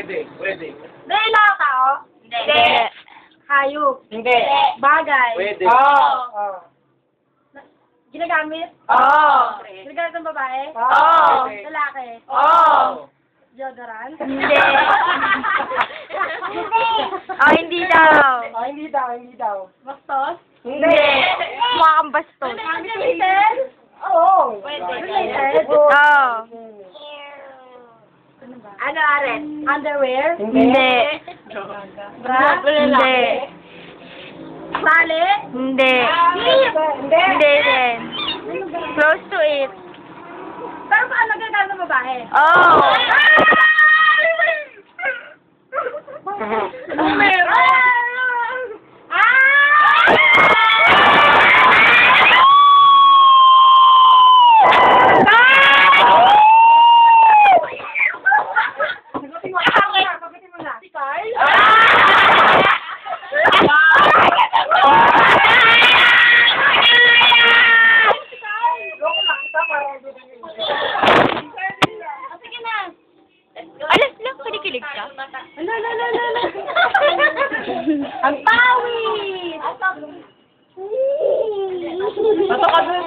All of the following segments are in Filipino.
Pwede. Dahil tao? Hindi. Hayop? Hindi. Bagay? Pwede. Ginagamit? Ginagamit ng babae? Lalaki? Deodorant? Hindi. Hindi daw. Hindi daw. Bastos? Hindi. Mukha kang bastos. Related? Oo. Related? Ano, Aren? Underwear? Hindi. Bra? Hindi. Sali? Hindi. Hindi. Hindi din. Close to it. Pero paano gagawin ng babae? Alas lang, kinikilig ka? Ang pawis! Pasok ka dun.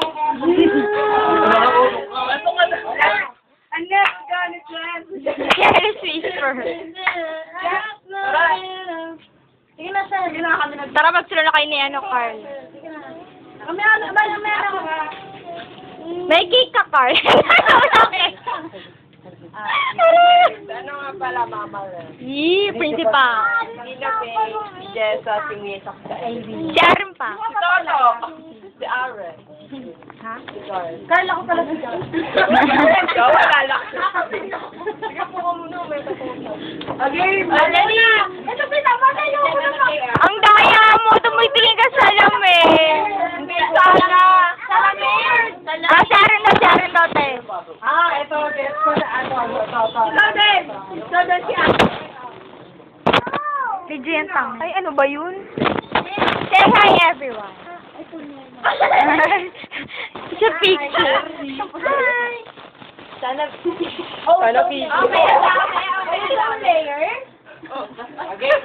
Ang next ganit yan. Careless whisper. Sige na, sir. Sige na kami nag... Tara, magsulo na kayo ni Carl. Mamaya na ka. May cake ka, Carl. Ano nga pala, mama? Principal. Jessa, singisok sa Si Aaron pa. Si Aaron. Ha? Carl, ako talaga dyan. Ikaw, wala. Sige po ko muna, may tapos. Again! Dali! Ito pinapatay ko na pa. Ang daya mo, tumitingin ka sa salamin. Hindi sana! Salamin! Si Aaron daw, te. Ito, guess ko na ano. So then si Ate. Legend tang. Ay, ano ba yun? Say hi, everyone. It's a picture. Hi. Sana video. Isang layer?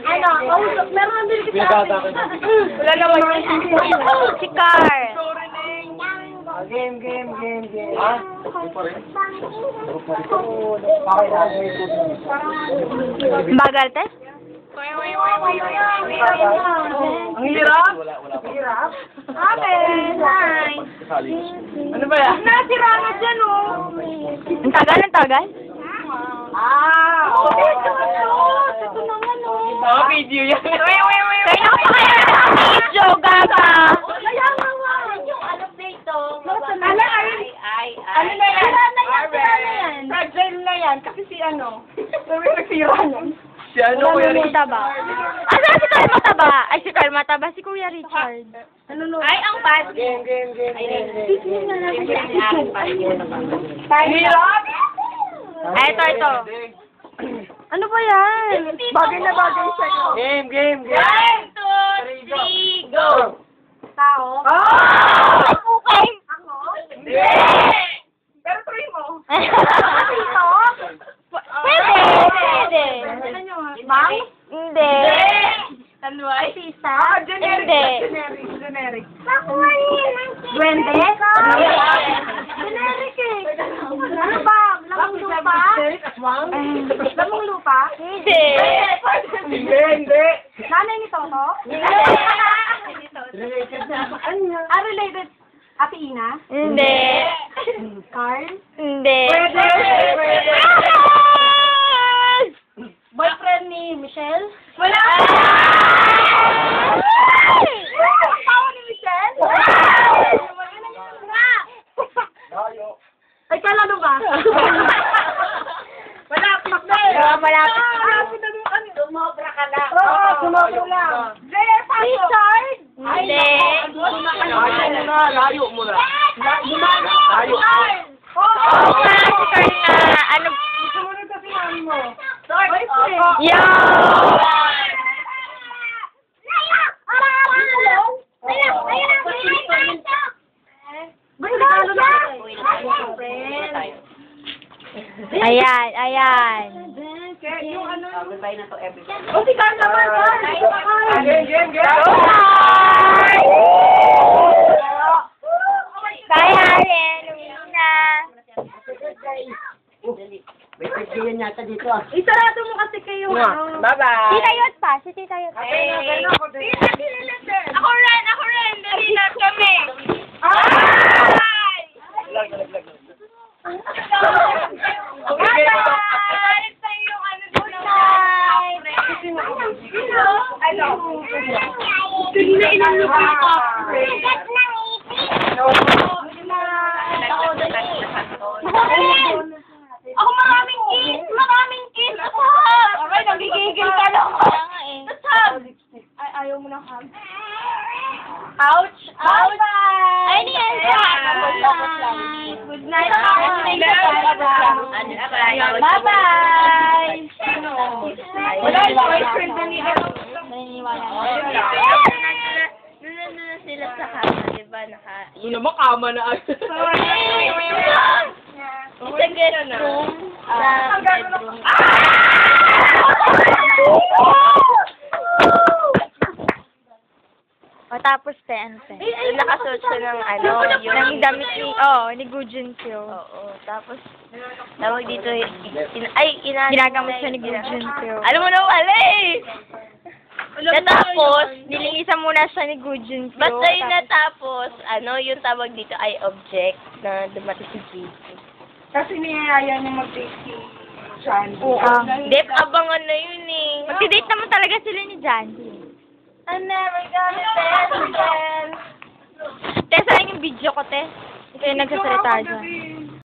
Ano? Meron ang bilis kita. Wala naman yun. Si Carl. Game. Ha? Bagal, te? Ang hirap? Ate, hi. Ano ba yan? Nasira na dyan, oh. Ang tagal? Ito naman, oh. Mga video yan. Kaya ako pa kaya ng video, gaga. Kaya nga. Yung ano dito, Ano na yan? Sira na yan. Fragile na yan. Kasi si ano. Sabi nagsira yan. Si ano, Kuya Kuya Mataba. Asa si Carl Mataba? Ay, si Carl Mataba. Si Kuya Richard. Ay, ang bad. Game. Hirap? Ay, ito. Ano ba yan? Bagay na bagay sa'yo. Game. 1, 2, 3, go! Tao? Okay. Ako? Hindi! Pero try mo. Ito? Pwede. Ano nyo? Mang? Hindi. Tanway? Artista? Generic. Nakuha yun. Duwende? Generic eh. Ano ba? Lamang lupa? Lamang lupa? Hindi. Hindi. Nanay ni Toto? Related na. Related? Ate Ina? Hindi. Carl? Hindi. Pwede. Boyfriend ni Michelle? Wala. Tawa ni Michelle? Ay, kailan ba? Malapit na Malapit. Sumobra ka na. Oo, sumobra lang. Richard? Hindi. Layo mo na. Layo. Oo nga, si Carl na, ano, Sumunod sa sinabi mo. Boyfriend? yeah. Ayan. Goodbye na to everybody. O, si Carl naman, Carl. Game. Bye, Allen. Uwi na. May pagdiyan yata dito ah. Isarado mo kasi kayo. Bye-bye. Tita Yot pa. Si Tita Yot. Ako rin. Dali na kami. Ako maraming kiss. Okay, nagigigil ka na ako. Ayaw mo na hug. Ouch! Ay, ni Elsa. Good night. Bye-bye. Wala yung boyfriend na niya. Naniniwala na. Doon na sila sa kama, di ba? Yun naman, kama na agad. Sa guest room. Sa bedroom. O, tapos te, ano te? Nakasuot siya ng Ng damit ni Gu Junkyo. Oo, tapos, tawag dito, Ginagamit siya ni Gu Junkyo. Alam mo na wala eh! Natapos, Nilinisan muna siya ni Gu Junkyo. basta yung natapos, yung tawag dito ay object na dumating si JC. Kasi niyayaya niya mag-date si Sean. Date abangan na yun eh. Magti-date naman talaga sila ni Jandy. I'm never gonna stand again. Te, saan yung video ko, te? Ito yung nagsasalita dyan.